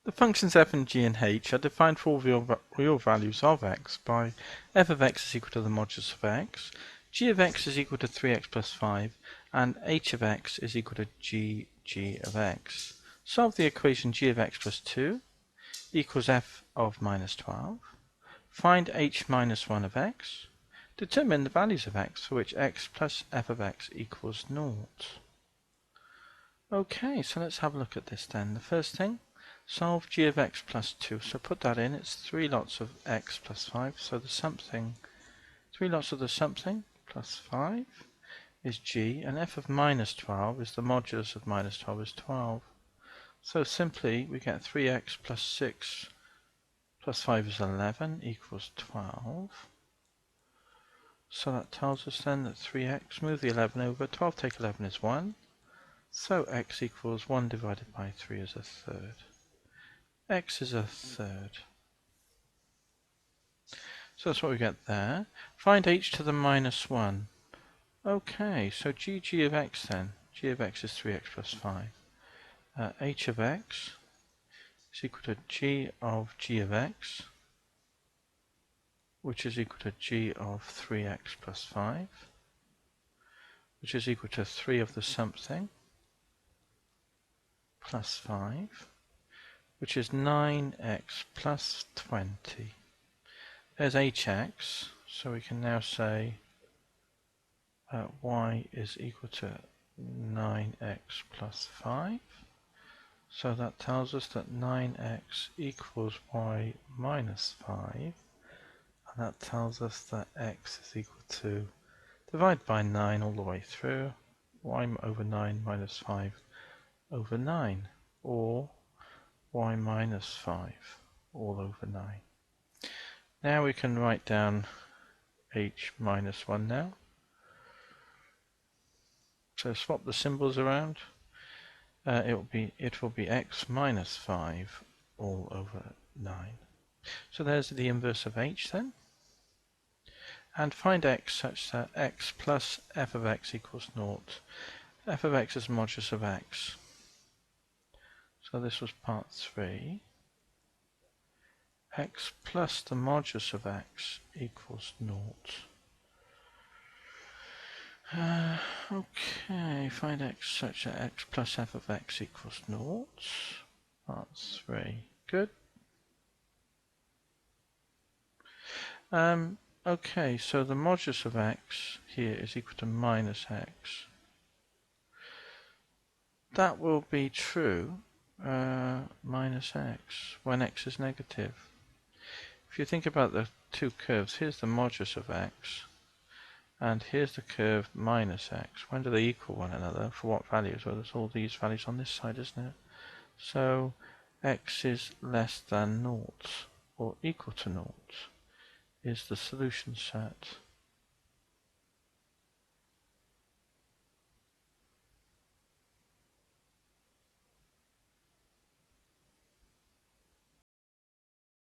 The functions f and g and h are defined for all real values of x by f of x is equal to the modulus of x, g of x is equal to 3x plus 5, and h of x is equal to g of x. Solve the equation g of x plus 2 equals f of minus 12. Find h minus 1 of x. Determine the values of x for which x plus f of x equals 0. Okay, so let's have a look at this then. The first thing, solve g of x plus 2. So put that in. It's 3 lots of x plus 5. So the something, 3 lots of the something plus 5 is g. And f of minus 12 is the modulus of minus 12 is 12. So simply we get 3x plus 6 plus 5 is 11 equals 12. So that tells us then that 3x, move the 11 over, 12 take 11 is 1. So x equals 1 divided by 3 is a third. X is a third. So that's what we get there. Find h to the minus 1. Okay, so g of x then. G of x is 3x plus 5. H of x is equal to g of x, which is equal to g of 3x plus 5, which is equal to 3 of the something plus 5, which is 9x plus 20. There's hx, so we can now say y is equal to 9x plus 5. So that tells us that 9x equals y minus 5. And that tells us that x is equal to, divide by 9 all the way through, y over 9 minus 5 over 9, or y minus 5 all over 9. Now we can write down h minus 1 now. So swap the symbols around. It will be x minus 5 all over 9. So there's the inverse of h then. And find x such that x plus f of x equals 0. F of x is modulus of x. So this was part 3. X plus the modulus of x equals 0. Okay, find x such that x plus f of x equals 0. Part 3. Good. Okay, so the modulus of x here is equal to minus x. That will be true, minus x, when x is negative. If you think about the two curves, here's the modulus of x, and here's the curve minus x. When do they equal one another? For what values? Well, there's all these values on this side, isn't it? So x is less than 0 or equal to 0 is the solution set.